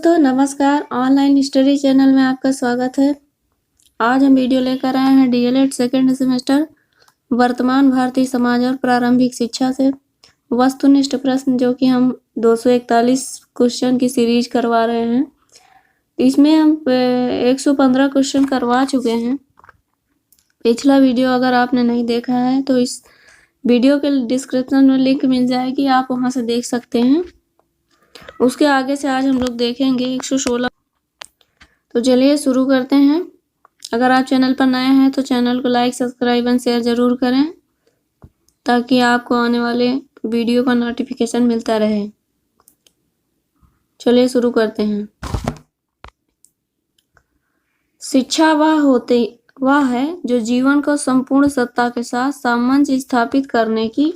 दोस्तों नमस्कार, online study channel में आपका स्वागत है। आज हम वीडियो लेकर आए हैं डीएलएड सेकेंड सेमेस्टर वर्तमान भारतीय समाज और प्रारंभिक शिक्षा से वस्तुनिष्ठ प्रश्न, जो कि हम 241 क्वेश्चन की सीरीज करवा रहे हैं। इसमें हम 115 क्वेश्चन करवा चुके हैं। पिछला वीडियो अगर आपने नहीं देखा है तो इस वीडियो के डिस्क्रिप्शन में लिंक मिल जाएगी, आप वहां से देख सकते हैं। उसके आगे से आज हम लोग देखेंगे 116। तो चलिए शुरू करते हैं। अगर आप चैनल पर नए हैं तो चैनल को लाइक, सब्सक्राइब एंड शेयर जरूर करें, ताकि आपको आने वाले वीडियो का नोटिफिकेशन मिलता रहे। चलिए शुरू करते हैं। शिक्षा वह है जो जीवन को संपूर्ण सत्ता के साथ सामंजस्य स्थापित करने की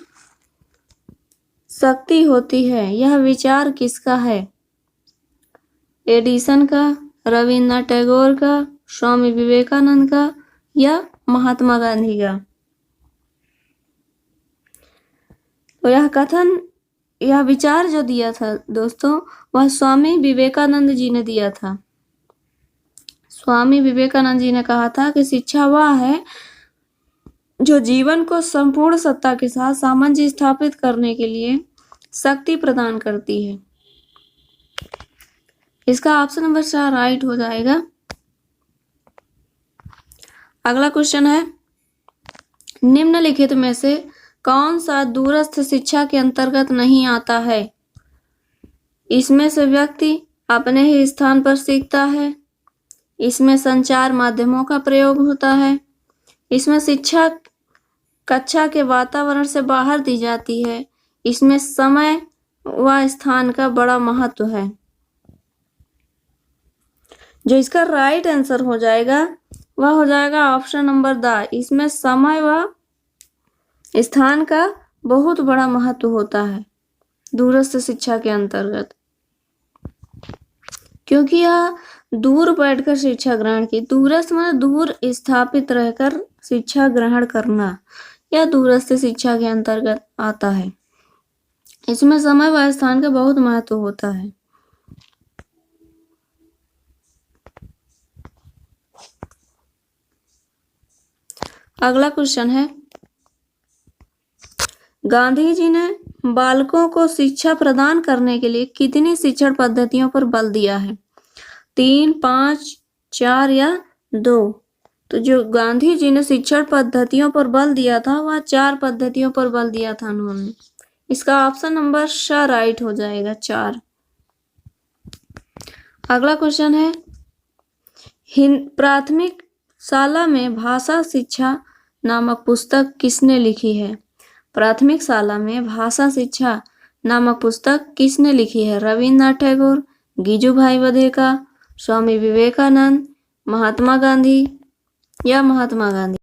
शक्ति होती है। यह विचार किसका है? एडिसन का, रविन्द्रनाथ टैगोर का, स्वामी विवेकानंद का या महात्मा गांधी का? तो यह विचार जो दिया था दोस्तों, वह स्वामी विवेकानंद जी ने दिया था। स्वामी विवेकानंद जी ने कहा था कि शिक्षा वह है जो जीवन को संपूर्ण सत्ता के साथ सामंजस्य स्थापित करने के लिए शक्ति प्रदान करती है। इसका ऑप्शन नंबर 4 राइट हो जाएगा। अगला क्वेश्चन है, निम्नलिखित में से कौन सा दूरस्थ शिक्षा के अंतर्गत नहीं आता है? इसमें से व्यक्ति अपने ही स्थान पर सीखता है, इसमें संचार माध्यमों का प्रयोग होता है, इसमें शिक्षा कक्षा के वातावरण से बाहर दी जाती है, इसमें समय व स्थान का बड़ा महत्व है। जो इसका राइट आंसर हो जाएगा वह हो जाएगा ऑप्शन नंबर द। इसमें समय व स्थान का बहुत बड़ा महत्व होता है दूरस्थ शिक्षा के अंतर्गत, क्योंकि यह दूर बैठकर शिक्षा ग्रहण की, दूरस्थ मतलब दूर स्थापित रहकर शिक्षा ग्रहण करना, यह दूरस्थ शिक्षा के अंतर्गत आता है। इसमें समय व स्थान का बहुत महत्व होता है। अगला क्वेश्चन है, गांधी जी ने बालकों को शिक्षा प्रदान करने के लिए कितनी शिक्षण पद्धतियों पर बल दिया है? 3, 5, 4 या 2? तो जो गांधी जी ने शिक्षण पद्धतियों पर बल दिया था वह 4 पद्धतियों पर बल दिया था उन्होंने। इसका ऑप्शन नंबर श राइट हो जाएगा, 4। अगला क्वेश्चन है, प्राथमिक शाला में भाषा शिक्षा नामक पुस्तक किसने लिखी है? प्राथमिक शाला में भाषा शिक्षा नामक पुस्तक किसने लिखी है? रविन्द्रनाथ टैगोर, गिजुभाई बधेका, स्वामी विवेकानंद, महात्मा गांधी या महात्मा गांधी?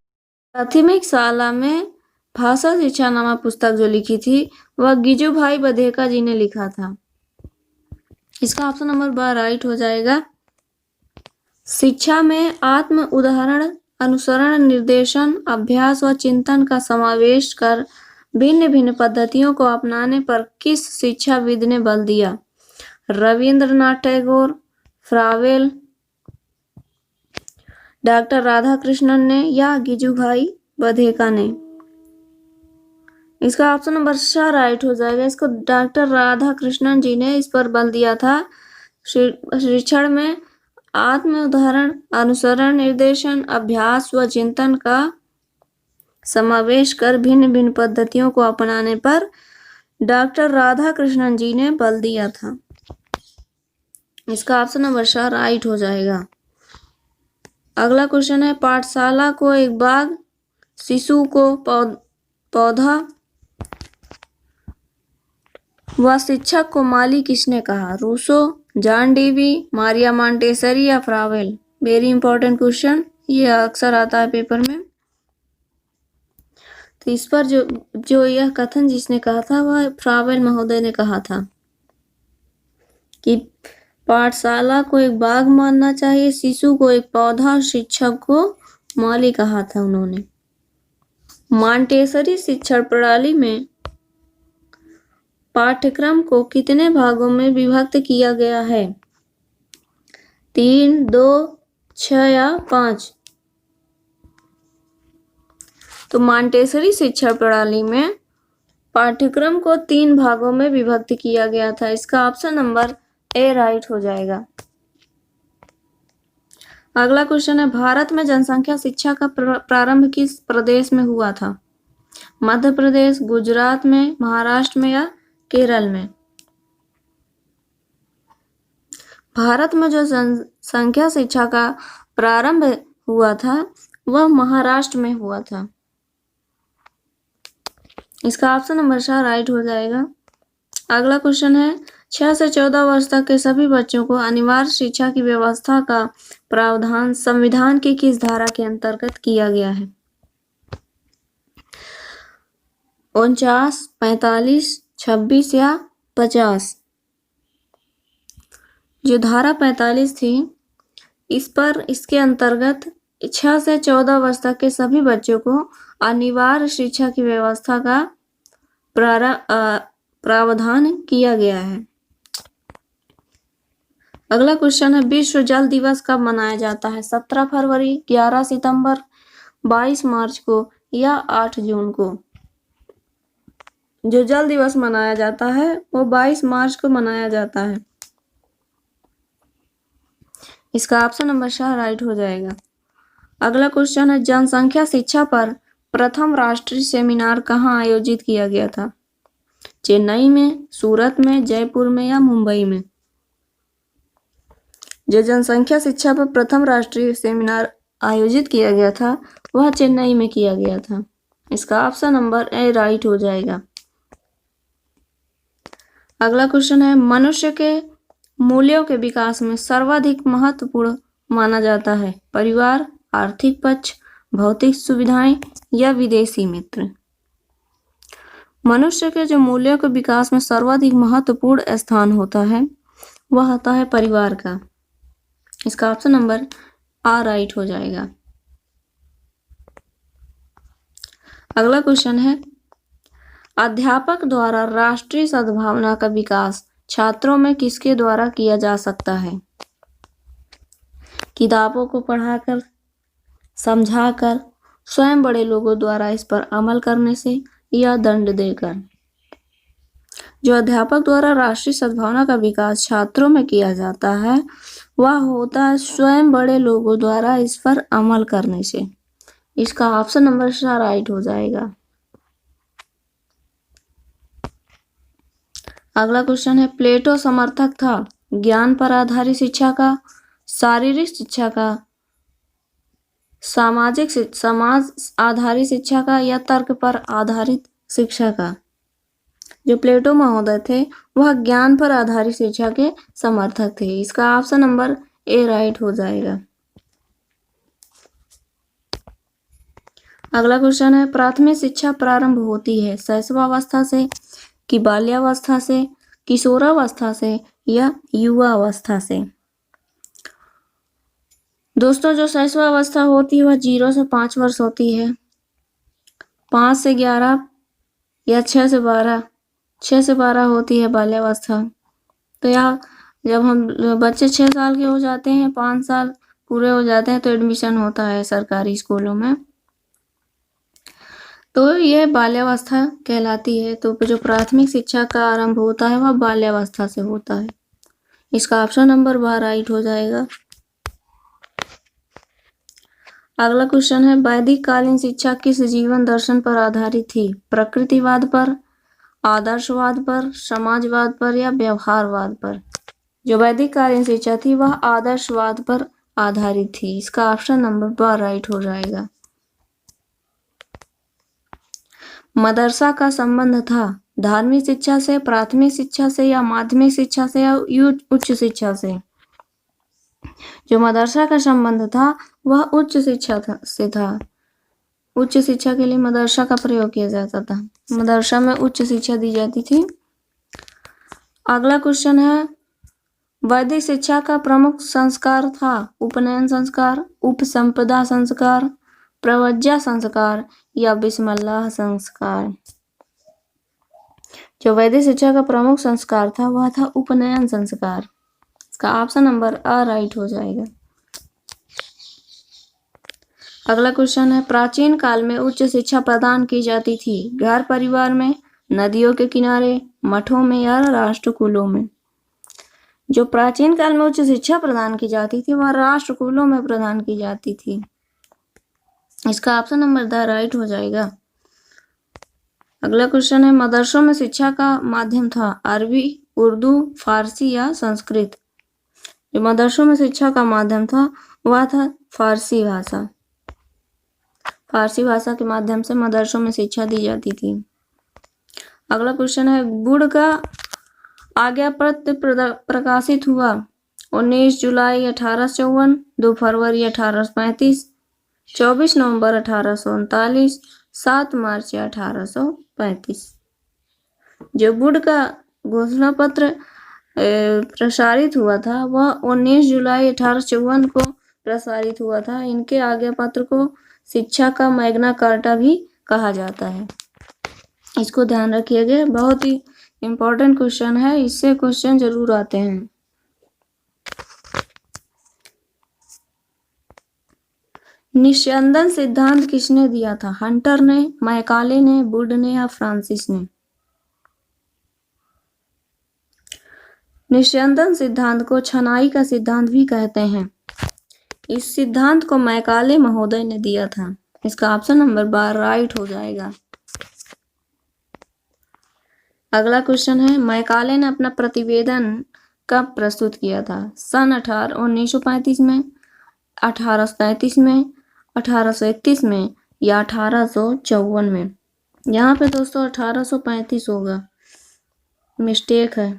प्राथमिक शाला में भाषा शिक्षा नामक पुस्तक जो लिखी थी वह गिजुभाई बधेका जी ने लिखा था। इसका ऑप्शन नंबर 12 राइट हो जाएगा। शिक्षा में आत्म उदाहरण, अनुसरण, निर्देशन, अभ्यास व चिंतन का समावेश कर भिन्न भिन्न पद्धतियों को अपनाने पर किस शिक्षाविद ने बल दिया? रविन्द्रनाथ टैगोर, फ्रावेल, डॉक्टर राधाकृष्णन ने या गिजुभाई बधेका ने? इसका ऑप्शन नंबर श राइट हो जाएगा। इसको डॉक्टर राधाकृष्णन जी ने इस पर बल दिया था। शिक्षण में आत्म उदाहरण, अनुसरण, निर्देशन, अभ्यास व चिंतन का समावेश कर भिन्न भिन्न पद्धतियों को अपनाने पर डॉक्टर राधाकृष्णन जी ने बल दिया था। इसका ऑप्शन नंबर श राइट हो जाएगा। अगला क्वेश्चन है, पाठशाला को एक बाग, शिशु को पौधा व शिक्षक को माली किसने कहा? Rousseau, John Dewey, Maria Montessori या फ्रावेल? वेरी इंपॉर्टेंट क्वेश्चन, ये अक्सर आता है पेपर में। तो इस पर जो यह कथन जिसने कहा था वह फ्रावेल महोदय ने कहा था कि पाठशाला को एक बाग मानना चाहिए, शिशु को एक पौधा, शिक्षक को माली कहा था उन्होंने। मॉन्टेसरी शिक्षण प्रणाली में पाठ्यक्रम को कितने भागों में विभक्त किया गया है? 3, 2, 6 या 5? तो मॉन्टेसरी शिक्षा प्रणाली में पाठ्यक्रम को 3 भागों में विभक्त किया गया था। इसका ऑप्शन नंबर ए राइट हो जाएगा। अगला क्वेश्चन है, भारत में जनसंख्या शिक्षा का प्रारंभ किस प्रदेश में हुआ था? मध्य प्रदेश, गुजरात में, महाराष्ट्र में या केरल में? भारत में जो जनसंख्या शिक्षा का प्रारंभ हुआ था वह महाराष्ट्र में हुआ था। इसका ऑप्शन नंबर 4 राइट हो जाएगा। अगला क्वेश्चन है, 6 से 14 वर्ष तक के सभी बच्चों को अनिवार्य शिक्षा की व्यवस्था का प्रावधान संविधान की किस धारा के अंतर्गत किया गया है? 49, 45, 26 या 50? जो धारा 45 थी इसके अंतर्गत 6 से 14 वर्ष तक के सभी बच्चों को अनिवार्य शिक्षा की व्यवस्था का प्रावधान किया गया है। अगला क्वेश्चन है, विश्व जल दिवस कब मनाया जाता है? 17 फरवरी, 11 सितंबर, 22 मार्च को या 8 जून को? जो जल दिवस मनाया जाता है वो 22 मार्च को मनाया जाता है। इसका ऑप्शन नंबर 4 राइट हो जाएगा। अगला क्वेश्चन है, जनसंख्या शिक्षा पर प्रथम राष्ट्रीय सेमिनार कहाँ आयोजित किया गया था? चेन्नई में, सूरत में, जयपुर में या मुंबई में? जो जनसंख्या शिक्षा पर प्रथम राष्ट्रीय सेमिनार आयोजित किया गया था वह चेन्नई में किया गया था। इसका ऑप्शन नंबर ए राइट हो जाएगा। अगला क्वेश्चन है, मनुष्य के मूल्यों के विकास में सर्वाधिक महत्वपूर्ण माना जाता है परिवार, आर्थिक पक्ष, भौतिक सुविधाएं या विदेशी मित्र? मनुष्य के जो मूल्यों के विकास में सर्वाधिक महत्वपूर्ण स्थान होता है वह होता है परिवार का। इसका ऑप्शन नंबर आ राइट हो जाएगा। अगला क्वेश्चन है, अध्यापक द्वारा राष्ट्रीय सद्भावना का विकास छात्रों में किसके द्वारा किया जा सकता है? किताबों को पढ़ाकर, समझाकर, स्वयं बड़े लोगों द्वारा इस पर अमल करने से या दंड देकर? जो अध्यापक द्वारा राष्ट्रीय सद्भावना का विकास छात्रों में किया जाता है वह होता है स्वयं बड़े लोगों द्वारा इस पर अमल करने से। इसका ऑप्शन नंबर 4 राइट हो जाएगा। अगला क्वेश्चन है, प्लेटो समर्थक था ज्ञान पर आधारित शिक्षा का, शारीरिक शिक्षा का, समाज आधारित शिक्षा का या तर्क पर आधारित शिक्षा का? जो प्लेटो महोदय थे वह ज्ञान पर आधारित शिक्षा के समर्थक थे। इसका ऑप्शन नंबर ए राइट हो जाएगा। अगला क्वेश्चन है, प्राथमिक शिक्षा प्रारंभ होती है शैशवावस्था से कि बाल्यावस्था से, किशोरावस्था से या युवावस्था से? दोस्तों, जो शैशवावस्था होती है वह 0 से 5 वर्ष होती है, 5 से 11 या 6 से 12 होती है बाल्यावस्था। तो यहाँ जब हम बच्चे 6 साल के हो जाते हैं, 5 साल पूरे हो जाते हैं तो एडमिशन होता है सरकारी स्कूलों में, तो ये बाल्यावस्था कहलाती है। तो जो प्राथमिक शिक्षा का आरंभ होता है वह बाल्यावस्था से होता है। इसका ऑप्शन नंबर 12 राइट हो जाएगा। अगला क्वेश्चन है, वैदिक कालीन शिक्षा किस जीवन दर्शन पर आधारित थी? प्रकृतिवाद पर, आदर्शवाद पर, समाजवाद पर या व्यवहारवाद पर? जो वैदिक कालीन शिक्षा थी वह आदर्शवाद पर आधारित थी। इसका ऑप्शन नंबर 12 राइट हो जाएगा। मदरसा का संबंध था धार्मिक शिक्षा से, प्राथमिक शिक्षा से या माध्यमिक शिक्षा से या उच्च शिक्षा से? जो मदरसा का संबंध था वह उच्च शिक्षा से था। उच्च शिक्षा के लिए मदरसा का प्रयोग किया जाता था, मदरसा में उच्च शिक्षा दी जाती थी। अगला क्वेश्चन है, वैदिक शिक्षा का प्रमुख संस्कार था उपनयन संस्कार, उपसंपदा संस्कार, प्रवज्जा संस्कार या बिस्मिल्लाह संस्कार? जो वैदिक शिक्षा का प्रमुख संस्कार था वह था उपनयन संस्कार। इसका ऑप्शन नंबर अ राइट हो जाएगा। अगला क्वेश्चन है, प्राचीन काल में उच्च शिक्षा प्रदान की जाती थी घर परिवार में, नदियों के किनारे, मठों में या राष्ट्रकुलों में। जो प्राचीन काल में उच्च शिक्षा प्रदान की जाती थी वह राष्ट्रकुलों में प्रदान की जाती थी। इसका ऑप्शन नंबर द राइट हो जाएगा। अगला क्वेश्चन है, मदरसों में शिक्षा का माध्यम था अरबी, उर्दू, फारसी या संस्कृत। जो मदरसों में शिक्षा का माध्यम था वह था फारसी भाषा। फारसी भाषा के माध्यम से मदरसों में शिक्षा दी जाती थी। अगला क्वेश्चन है, बुड का आज्ञा पत्र प्रकाशित हुआ 19 जुलाई 1854, 2 फरवरी 1835, 24 नवंबर 1839, 7 मार्च 1835। जो बुड का घोषणा पत्र प्रसारित हुआ था वह 19 जुलाई 1854 को प्रसारित हुआ था। इनके आज्ञा पत्र को शिक्षा का मैग्ना कार्टा भी कहा जाता है। इसको ध्यान रखिएगा, बहुत ही इम्पोर्टेंट क्वेश्चन है, इससे क्वेश्चन जरूर आते हैं। निस्यंदन सिद्धांत किसने दिया था? हंटर ने, मैकाले ने, वुड ने या फ्रांसिस ने? निस्यंदन सिद्धांत को छनाई का सिद्धांत भी कहते हैं। इस सिद्धांत को मैकाले महोदय ने दिया था। इसका ऑप्शन नंबर 12 राइट हो जाएगा। अगला क्वेश्चन है, मैकाले ने अपना प्रतिवेदन कब प्रस्तुत किया था? सन 1935 में, 1833 में, 1831 में या 1854 में? यहाँ पे दोस्तों 1835 होगा, मिस्टेक है।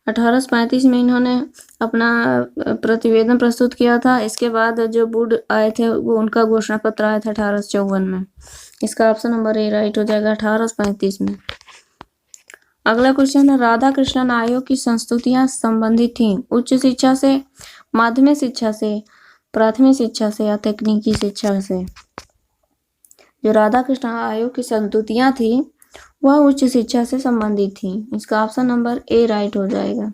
1835 में इन्होंने अपना प्रतिवेदन प्रस्तुत किया था। इसके बाद जो वुड आए थे वो उनका घोषणा पत्र आया था 1854 में। इसका ऑप्शन नंबर ए राइट हो जाएगा, 1835 में। अगला क्वेश्चन है, राधा कृष्णन आयोग की संस्तुतियां संबंधित थी उच्च शिक्षा से, माध्यमिक शिक्षा से, प्राथमिक शिक्षा से या तकनीकी शिक्षा से? जो राधा कृष्ण आयोग की संस्तुतियां थी वह उच्च शिक्षा से संबंधित थी। इसका ऑप्शन नंबर ए राइट हो जाएगा।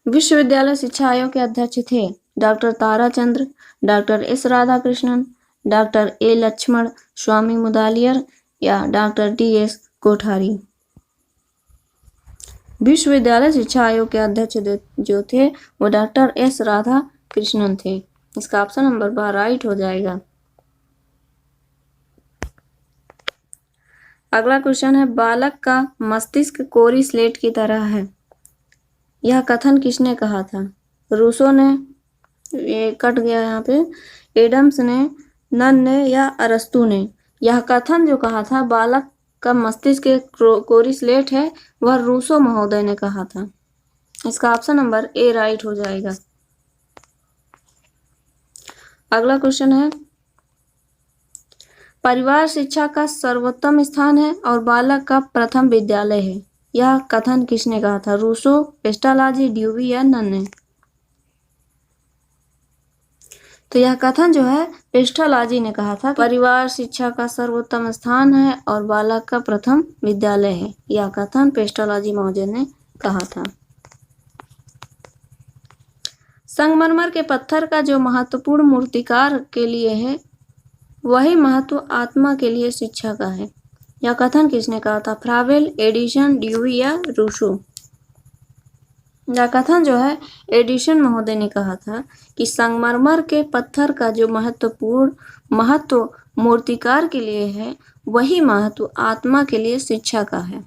विश्वविद्यालय शिक्षा आयोग के अध्यक्ष थे doctor Tarachand, doctor S Radhakrishnan, doctor A Lakshmanaswami Mudaliar या डॉक्टर डी एस कोठारी? विश्वविद्यालय शिक्षा आयोग के अध्यक्ष जो थे वो डॉक्टर एस राधाकृष्णन थे। इसका ऑप्शन नंबर 12 राइट हो जाएगा। अगला क्वेश्चन है, बालक का मस्तिष्क कोरी स्लेट की तरह है, यह कथन किसने कहा था? रूसो ने, ये कट गया यहाँ पे, एडम्स ने, नन ने या अरस्तु ने? यह कथन जो कहा था बालक का मस्तिष्क कोरी स्लेट है वह रूसो महोदय ने कहा था। इसका ऑप्शन नंबर ए राइट हो जाएगा। अगला क्वेश्चन है, परिवार शिक्षा का सर्वोत्तम स्थान है और बालक का प्रथम विद्यालय है, यह कथन किसने कहा था? रूसो, पेस्टालाजी, ड्यूवी या नन ने? तो यह कथन जो है पेस्टालाजी ने कहा था, परिवार शिक्षा का सर्वोत्तम स्थान है और बालक का प्रथम विद्यालय है। यह कथन पेस्टालाजी महोदय ने कहा था। संगमरमर के पत्थर का जो महत्वपूर्ण मूर्तिकार के लिए है वही महत्व आत्मा के लिए शिक्षा का है, यह कथन किसने कहा था? फ्रावेल, एडिशन, ड्यूवी या रूसो? यह कथन जो है एडिशन महोदय ने कहा था कि संगमरमर के पत्थर का जो महत्व मूर्तिकार के लिए है वही महत्व आत्मा के लिए शिक्षा का है।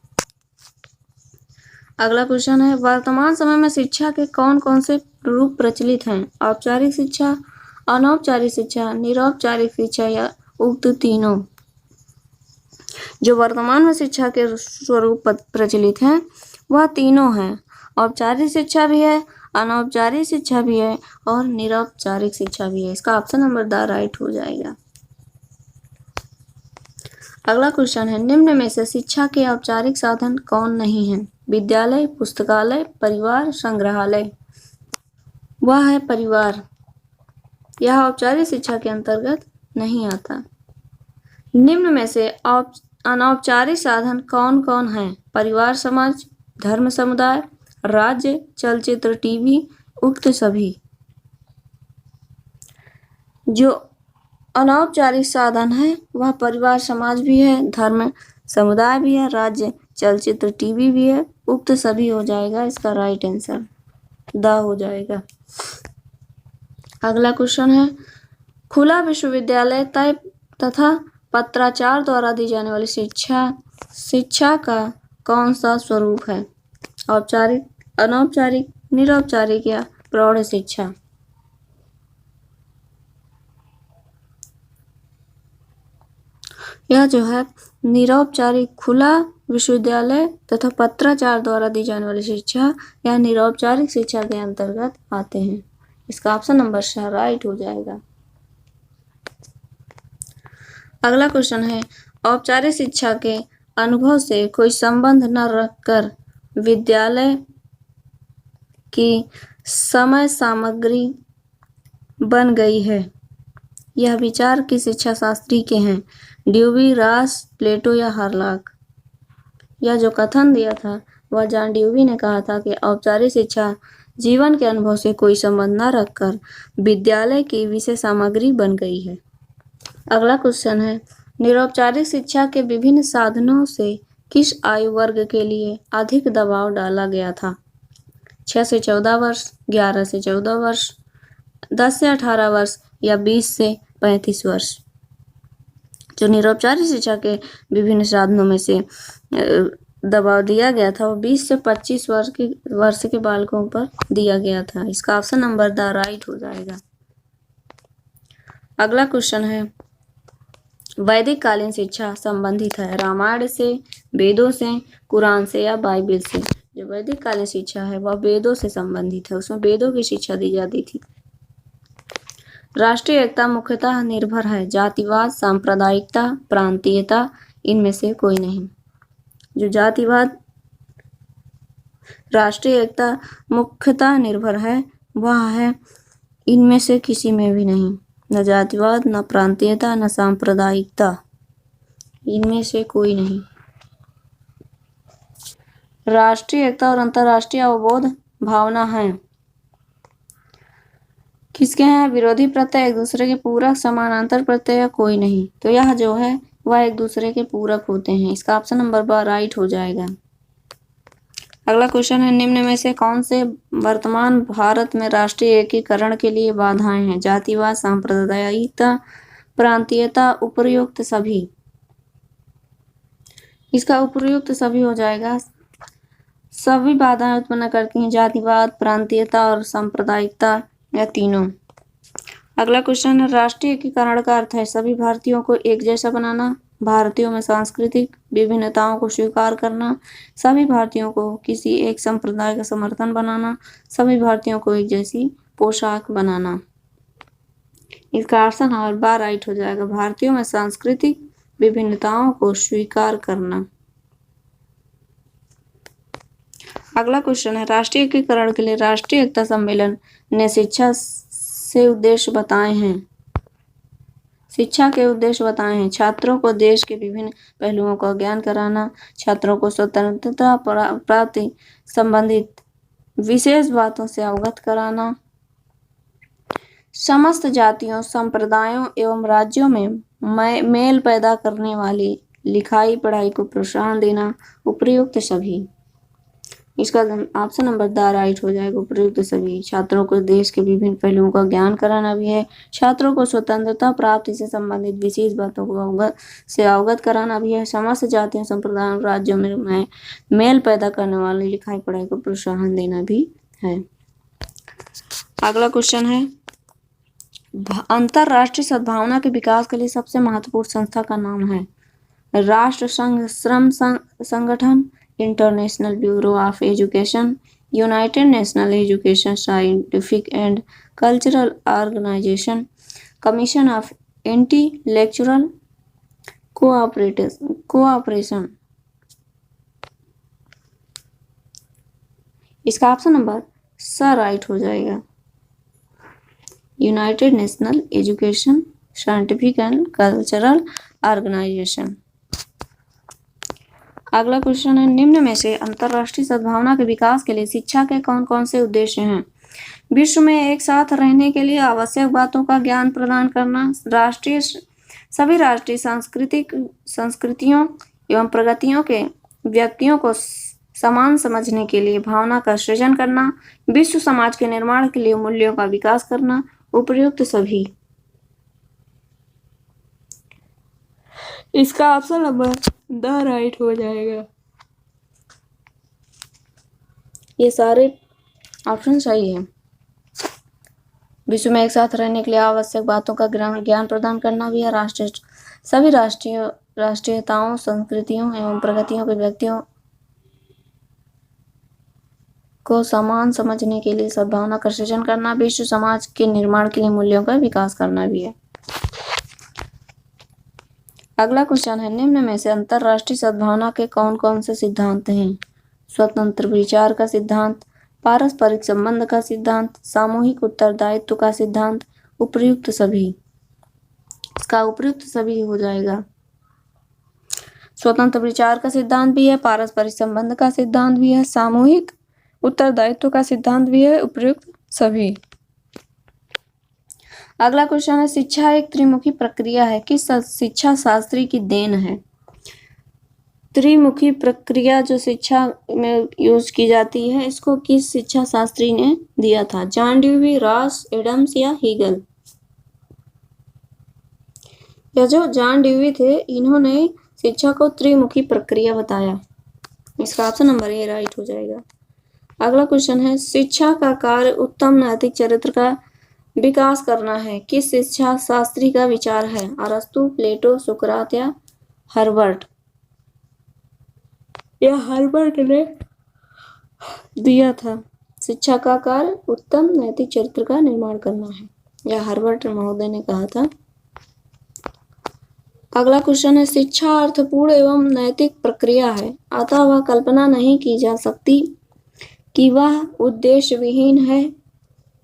अगला क्वेश्चन है, वर्तमान समय में शिक्षा के कौन कौन से रूप प्रचलित हैं? औपचारिक शिक्षा, अनौपचारिक शिक्षा, निरौपचारिक शिक्षा या उक्त तीनों? जो वर्तमान में शिक्षा के स्वरूप प्रचलित हैं वह तीनों हैं। औपचारिक शिक्षा भी है, अनौपचारिक शिक्षा भी है और निरौपचारिक शिक्षा भी है। इसका ऑप्शन नंबर द राइट हो जाएगा। अगला क्वेश्चन है, निम्न में से शिक्षा के औपचारिक साधन कौन नहीं है? विद्यालय, पुस्तकालय, परिवार, संग्रहालय? वह है परिवार, यह औपचारिक शिक्षा के अंतर्गत नहीं आता। निम्न में से अनौपचारिक साधन कौन कौन हैं? परिवार समाज, धर्म समुदाय, राज्य, चलचित्र, टीवी, उक्त सभी। जो अनौपचारिक साधन है वह परिवार समाज भी है, धर्म समुदाय भी है, राज्य चलचित्र टीवी भी है, उक्त सभी हो जाएगा इसका राइट आंसर, द हो जाएगा। अगला क्वेश्चन है खुला विश्वविद्यालय तय तथा पत्राचार द्वारा दी जाने वाली शिक्षा का कौन सा स्वरूप है? औपचारिक, अनौपचारिक, निरौपचारिक या प्रौढ़ शिक्षा? यह जो है निरौपचारिक खुला विश्वविद्यालय तथा पत्राचार द्वारा दी जाने वाली शिक्षा या निरौपचारिक शिक्षा के अंतर्गत आते हैं। इसका ऑप्शन नंबर सी राइट हो जाएगा। अगला क्वेश्चन है औपचारिक शिक्षा के अनुभव से कोई संबंध न रखकर विद्यालय की समय सामग्री बन गई है। यह विचार किस शिक्षा शास्त्री के हैं? ड्यूवी, रास, प्लेटो या हार्लॉक? यह जो कथन दिया था वह जॉन ड्यूवी ने कहा था कि औपचारिक शिक्षा जीवन के अनुभव से कोई संबंध न रखकर विद्यालय की विषय सामग्री बन गई है। अगला क्वेश्चन है निरौपचारिक शिक्षा के विभिन्न साधनों से किस आयु वर्ग के लिए अधिक दबाव डाला गया था? 6 से 14 वर्ष, 11 से 14 वर्ष, 10 से 18 वर्ष या 20 से 35 वर्ष? जो निरौपचारिक शिक्षा के विभिन्न साधनों में से दबाव दिया गया था वो 20 से 25 वर्ष के बालकों पर दिया गया था। इसका ऑप्शन नंबर द राइट हो जाएगा। अगला क्वेश्चन है वैदिक कालीन शिक्षा संबंधित है रामायण से, वेदों से, कुरान से या बाइबल से? जो वैदिक कालीन शिक्षा है वह वेदों से संबंधित है, उसमें वेदों की शिक्षा दी जाती थी। राष्ट्रीय एकता मुख्यतः निर्भर है जातिवाद, सांप्रदायिकता, प्रांतीयता, इनमें से कोई नहीं। जो जातिवाद राष्ट्रीय एकता मुख्यतः निर्भर है वह है इनमें से किसी में भी नहीं, न जातिवाद, न प्रांतीयता, न सांप्रदायिकता, इनमें से कोई नहीं। राष्ट्रीय एकता और अंतर्राष्ट्रीय अवबोध भावना है किसके हैं? विरोधी प्रत्यय, एक दूसरे के पूरक, समानांतर प्रत्यय या कोई नहीं? तो यह जो है वह एक दूसरे के पूरक होते हैं। इसका ऑप्शन नंबर ब राइट हो जाएगा। अगला क्वेश्चन है निम्न में से कौन से वर्तमान भारत में राष्ट्रीय एकीकरण के लिए बाधाएं हैं? जातिवाद, सांप्रदायिकता, प्रांतीयता, उपर्युक्त सभी? इसका उपर्युक्त सभी हो जाएगा। सभी बाधाएं उत्पन्न करती हैं जातिवाद, प्रांतीयता और सांप्रदायिकता या तीनों। अगला क्वेश्चन है राष्ट्रीय एकीकरण का अर्थ है सभी भारतीयों को एक जैसा बनाना, भारतीयों में सांस्कृतिक विभिन्नताओं को स्वीकार करना, सभी भारतीयों को किसी एक संप्रदाय का समर्थन बनाना, सभी भारतीयों को एक जैसी पोशाक बनाना। इसका ऑप्शन नंबर बार राइट हो जाएगा। भारतीयों में सांस्कृतिक विभिन्नताओं को स्वीकार करना। अगला क्वेश्चन है राष्ट्रीय एकीकरण के लिए राष्ट्रीय एकता सम्मेलन ने शिक्षा से उद्देश्य बताए हैं। शिक्षा के उद्देश्य बताए हैं छात्रों को देश के विभिन्न पहलुओं का ज्ञान कराना, छात्रों को स्वतंत्रता प्राप्ति संबंधित विशेष बातों से अवगत कराना, समस्त जातियों, संप्रदायों एवं राज्यों में मेल पैदा करने वाली लिखाई पढ़ाई को प्रोत्साहन देना, उपर्युक्त सभी। इसका ऑप्शन नंबर द राइट हो जाएगा। उपर्युक्त सभी छात्रों को देश के विभिन्न पहलुओं का ज्ञान कराना भी है, छात्रों को स्वतंत्रता प्राप्ति से संबंधित विशेष बातों को अवगत कराना भी है, समस्त जातियों, संप्रदायों, राज्यों में मेल पैदा करने वाली लिखाई पढ़ाई को प्रोत्साहन देना भी है। अगला क्वेश्चन है अंतरराष्ट्रीय सद्भावना के विकास के लिए सबसे महत्वपूर्ण संस्था का नाम है? राष्ट्र संघ, श्रम संगठन, International Bureau of Education, United National Education Scientific and Cultural Organisation, Commission of Intellectual Cooperation. इसका ऑप्शन नंबर स राइट हो जाएगा। United National Education Scientific and Cultural Organisation. अगला क्वेश्चन है, निम्न में से अंतरराष्ट्रीय सद्भावना के विकास के लिए शिक्षा के कौन कौन से उद्देश्य हैं? विश्व में एक साथ रहने के लिए आवश्यक बातों का ज्ञान प्रदान करना, सभी राष्ट्रीय संस्कृतियों एवं प्रगतियों के व्यक्तियों को समान समझने के लिए भावना का सृजन करना, विश्व समाज के निर्माण के लिए मूल्यों का विकास करना, उपर्युक्त सभी। इसका ऑप्शन नंबर द राइट हो जाएगा। ये सारे ऑप्शन सही है। विश्व में एक साथ रहने के लिए आवश्यक बातों का ज्ञान प्रदान करना भी है, सभी राष्ट्रीयताओं, संस्कृतियों एवं प्रगतियों के व्यक्तियों को समान समझने के लिए सद्भावना का सृजन करना, विश्व समाज के निर्माण के लिए मूल्यों का विकास करना भी है। अगला क्वेश्चन है, निम्न में से अंतरराष्ट्रीय सद्भावना के कौन कौन से सिद्धांत हैं? स्वतंत्र विचार का सिद्धांत, पारस्परिक संबंध का सिद्धांत, सामूहिक उत्तरदायित्व का सिद्धांत, उपर्युक्त सभी। इसका उपर्युक्त सभी हो जाएगा। स्वतंत्र विचार का सिद्धांत भी है, पारस्परिक संबंध का सिद्धांत भी है, सामूहिक उत्तरदायित्व का सिद्धांत भी है, उपर्युक्त सभी। अगला क्वेश्चन है, शिक्षा एक त्रिमुखी प्रक्रिया है, किस शिक्षा शास्त्री की देन है? त्रिमुखी प्रक्रिया जो शिक्षा में यूज की जाती है, इसको किस शिक्षा शास्त्री ने दिया था? जॉन ड्यूवी, रॉस, एडम्स या हीगल? या जो जॉन ड्यूवी थे, इन्होंने शिक्षा को त्रिमुखी प्रक्रिया बताया। इसका ऑप्शन नंबर ए राइट हो जाएगा। अगला क्वेश्चन है, शिक्षा का कार्य उत्तम नैतिक चरित्र का विकास करना है, किस शिक्षा शास्त्री का विचार है? अरस्तु, प्लेटो, सुकरात या हर्बर्ट? यह हर्बर्ट ने दिया था। शिक्षा का कार्य उत्तम नैतिक चरित्र का निर्माण करना है, यह हर्बर्ट महोदय ने कहा था। अगला क्वेश्चन है, शिक्षा अर्थपूर्ण एवं नैतिक प्रक्रिया है, अतः वह कल्पना नहीं की जा सकती कि वह उद्देश्य विहीन है,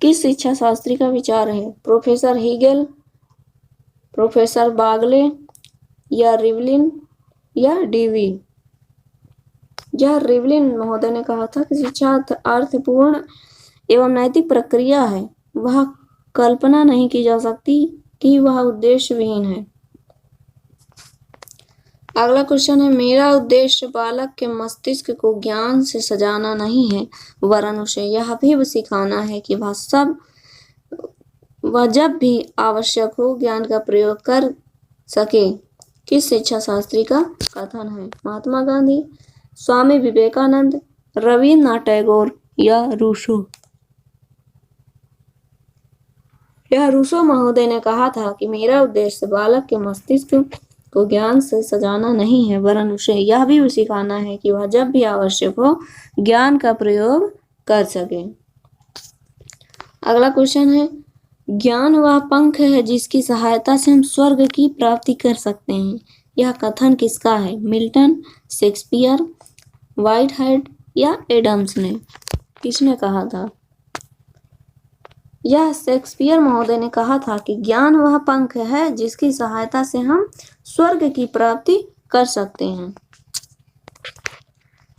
किस शिक्षा शास्त्री का विचार है? प्रोफेसर हीगेल, प्रोफेसर बागले या रिवलिन या डीवी? यह रिवलिन महोदय ने कहा था कि शिक्षा अर्थपूर्ण एवं नैतिक प्रक्रिया है, वह कल्पना नहीं की जा सकती कि वह उद्देश्य विहीन है। अगला क्वेश्चन है, मेरा उद्देश्य बालक के मस्तिष्क को ज्ञान से सजाना नहीं है, वरन उसे यह भी सिखाना है कि वह जब भी आवश्यक हो ज्ञान का प्रयोग कर सके, किस शिक्षा शास्त्री का कथन है? महात्मा गांधी, स्वामी विवेकानंद, रविन्द्रनाथ टैगोर या रूसो? यह रूसो महोदय ने कहा था कि मेरा उद्देश्य बालक के मस्तिष्क को ज्ञान से सजाना नहीं है, वरन उसे यह भी सिखाना है कि वह जब भी आवश्यक हो ज्ञान का प्रयोग कर सके। अगला क्वेश्चन है, ज्ञान वह पंख है जिसकी सहायता से हम स्वर्ग की प्राप्ति कर सकते हैं, यह कथन किसका है? मिल्टन, शेक्सपियर, व्हाइटहेड या एडम्स ने? किसने कहा था? यह शेक्सपियर महोदय ने कहा था कि ज्ञान वह पंख है जिसकी सहायता से हम स्वर्ग की प्राप्ति कर सकते हैं।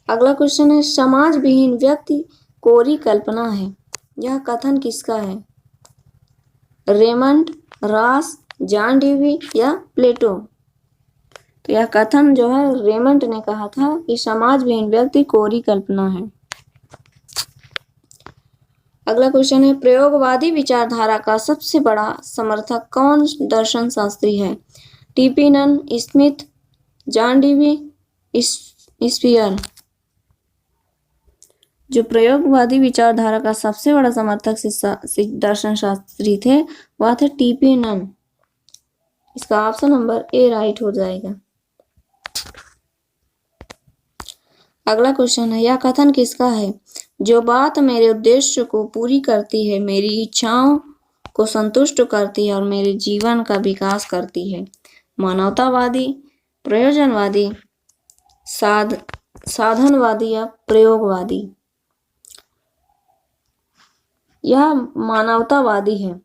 अगला क्वेश्चन है, समाज विहीन व्यक्ति कोरी कल्पना है, यह कथन किसका है? रेमंड, रॉस, जॉन ड्यूवी या प्लेटो? तो यह कथन जो है रेमंड ने कहा था कि समाज विहीन व्यक्ति कोरी कल्पना है। अगला क्वेश्चन है, प्रयोगवादी विचारधारा का सबसे बड़ा समर्थक कौन दर्शन शास्त्री है? T P Nunn, Smith, John Dewey, Spear? जो प्रयोगवादी विचारधारा का सबसे बड़ा समर्थक दर्शन शास्त्री थे वह थे टीपी नन। इसका ऑप्शन नंबर ए राइट हो जाएगा। अगला क्वेश्चन है, यह कथन किसका है? जो बात मेरे उद्देश्य को पूरी करती है, मेरी इच्छाओं को संतुष्ट करती है और मेरे जीवन का विकास करती है। मानवतावादी, प्रयोजनवादी, साधनवादी या प्रयोगवादी? यह मानवतावादी है।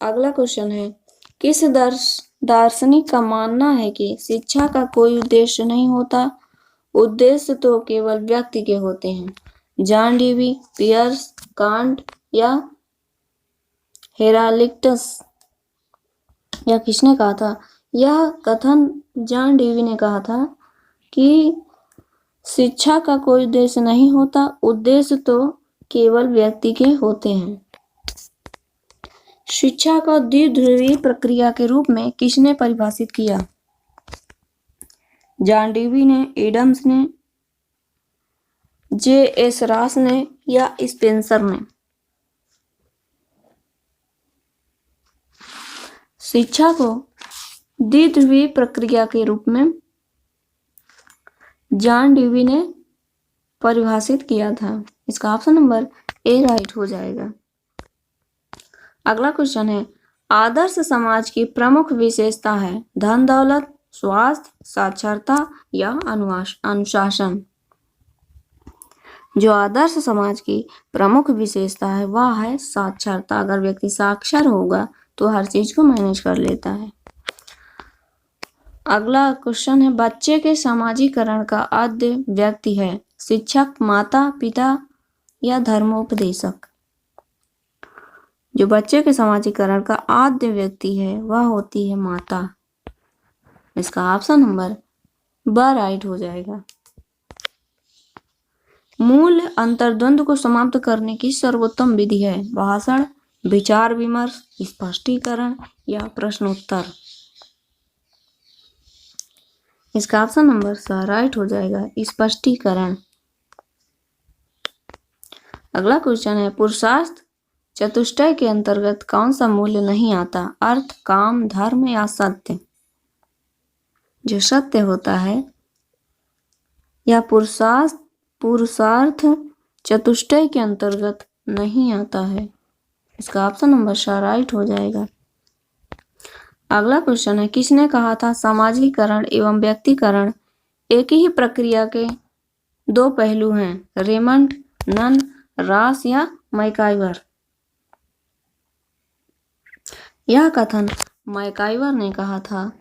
अगला क्वेश्चन है, किस दार्शनिक का मानना है कि शिक्षा का कोई उद्देश्य नहीं होता? उद्देश्य तो केवल व्यक्ति के होते हैं। जॉन डीवी, पियर्स, कांट या हेराक्लिटस? यह किसने कहा था? यह कथन जॉन डीवी ने कहा था कि शिक्षा का कोई उद्देश्य नहीं होता, उद्देश्य तो केवल व्यक्ति के होते हैं। शिक्षा को द्विध्रुवीय प्रक्रिया के रूप में किसने परिभाषित किया? जॉन डीवी ने, एडम्स ने, जे.एस. रॉस ने या स्पेंसर ने? शिक्षा को द्विध्रुवीय प्रक्रिया के रूप में जॉन डीवी ने परिभाषित किया था। इसका ऑप्शन नंबर ए राइट हो जाएगा। अगला क्वेश्चन है, आदर्श समाज की प्रमुख विशेषता है धन दौलत, स्वास्थ्य, साक्षरता या अनुशासन? जो आदर्श समाज की प्रमुख विशेषता है वह है साक्षरता। अगर व्यक्ति साक्षर होगा तो हर चीज को मैनेज कर लेता है। अगला क्वेश्चन है, बच्चे के समाजीकरण का आद्य व्यक्ति है शिक्षक, माता पिता या धर्मोपदेशक? जो बच्चे के समाजीकरण का आद्य व्यक्ति है वह होती है माता। इसका ऑप्शन नंबर ब राइट हो जाएगा। मूल अंतर्द्वंद को समाप्त करने की सर्वोत्तम विधि है भाषण, विचार विमर्श, स्पष्टीकरण या प्रश्नोत्तर? इसका ऑप्शन नंबर स राइट हो जाएगा, स्पष्टीकरण। अगला क्वेश्चन है, पुरुषार्थ चतुष्टय के अंतर्गत कौन सा मूल्य नहीं आता? अर्थ, काम, धर्म या सत्य? जो सत्य होता है या पुरुषार्थ चतुष्टय के अंतर्गत नहीं आता है। इसका ऑप्शन नंबर स राइट हो जाएगा। अगला क्वेश्चन है, किसने कहा था सामाजिकरण एवं व्यक्तिकरण एक ही प्रक्रिया के दो पहलू हैं? रेमंड, नन, रॉस या मैकाइवर? यह कथन मैकाइवर ने कहा था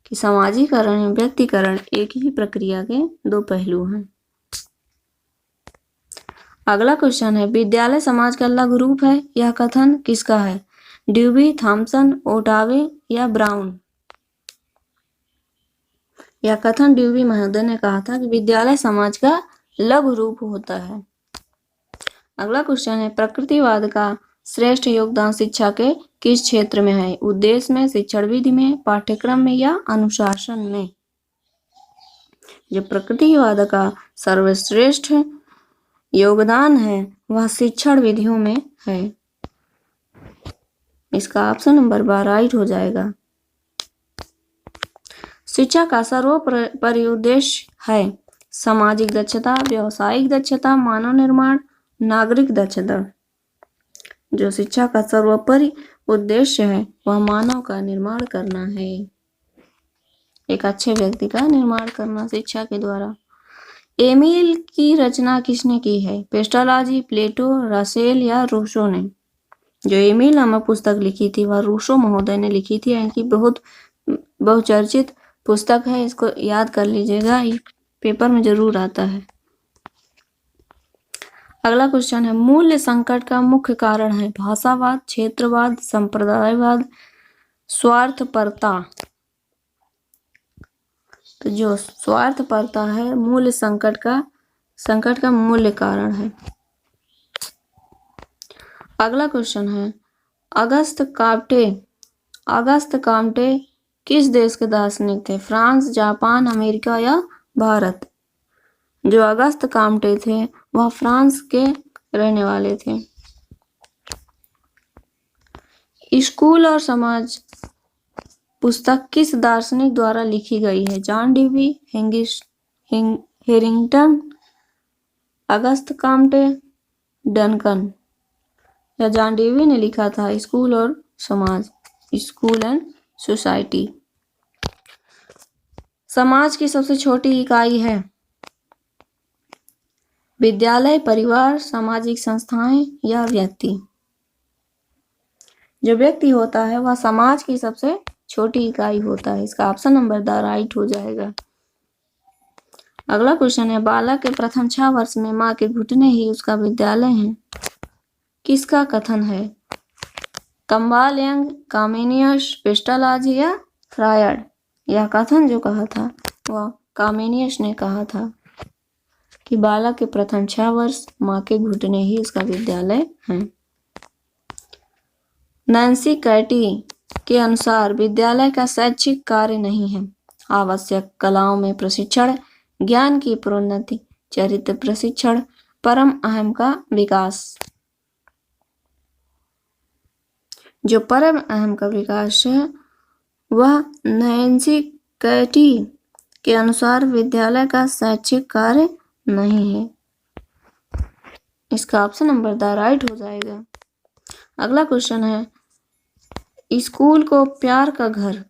कि सामाजिकरण एवं व्यक्तिकरण एक ही प्रक्रिया के दो पहलू हैं। अगला क्वेश्चन है, विद्यालय समाज का अलग रूप है। यह कथन किसका है? ड्यूबी, थॉमसन, ओटावे या ब्राउन? यह कथन ड्यूबी महोदय ने कहा था कि विद्यालय समाज का लघु रूप होता है। अगला क्वेश्चन है, प्रकृतिवाद का श्रेष्ठ योगदान शिक्षा के किस क्षेत्र में है? उद्देश्य में, शिक्षण विधि में, पाठ्यक्रम में या अनुशासन में? जो प्रकृतिवाद का सर्वश्रेष्ठ योगदान है वह शिक्षण विधियों में है। इसका ऑप्शन नंबर 12 राइट हो जाएगा। शिक्षा का सर्वोपरि उद्देश्य है सामाजिक दक्षता, व्यावसायिक दक्षता, मानव निर्माण, नागरिक दक्षता? जो शिक्षा का सर्वोपरि उद्देश्य है वह मानव का निर्माण करना है, एक अच्छे व्यक्ति का निर्माण करना शिक्षा के द्वारा। एमिल की रचना किसने की है? पेस्टालॉजी, प्लेटो, रसेल या रूसो ने? जो एमिल नामक पुस्तक लिखी थी वह रूसो महोदय ने लिखी थी। इनकी बहुत बहुचर्चित पुस्तक है, इसको याद कर लीजिएगा, पेपर में जरूर आता है। अगला क्वेश्चन है, मूल्य संकट का मुख्य कारण है भाषावाद, क्षेत्रवाद, संप्रदायवाद, स्वार्थपरता? तो जो स्वार्थपरता है मूल्य संकट का मूल्य कारण है। अगला क्वेश्चन है, अगस्त काम्टे किस देश के दार्शनिक थे? फ्रांस, जापान, अमेरिका या भारत? जो अगस्त काम्टे थे वह फ्रांस के रहने वाले थे। स्कूल और समाज पुस्तक किस दार्शनिक द्वारा लिखी गई है? John Dewey, Herrington, Auguste Comte, Duncan? या जॉन डीवी ने लिखा था स्कूल और समाज, स्कूल एंड सोसाइटी। समाज की सबसे छोटी इकाई है विद्यालय, परिवार, सामाजिक संस्थाएं या व्यक्ति? जो व्यक्ति होता है वह समाज की सबसे छोटी इकाई होता है। इसका ऑप्शन नंबर द राइट हो जाएगा। अगला क्वेश्चन है, बालक के प्रथम 6 वर्ष में माँ के घुटने ही उसका विद्यालय है। किसका कथन है? कंबालियंग, कामेनियस, पेस्टालाजी या फ्रायड? यह कथन जो कहा था वह कामेनियस ने कहा था कि बालक के प्रथम 6 वर्ष माँ के घुटने ही उसका विद्यालय है। नैन्सी कैटी के अनुसार विद्यालय का शैक्षिक कार्य नहीं है आवश्यक कलाओं में प्रशिक्षण, ज्ञान की प्रोन्नति, चरित्र प्रशिक्षण, परम अहम का विकास। जो परम अहम का विकास है वह नैन्सी कैटी के अनुसार विद्यालय का शैक्षिक कार्य नहीं है। इसका ऑप्शन नंबर द राइट हो जाएगा। अगला क्वेश्चन है, स्कूल को प्यार का घर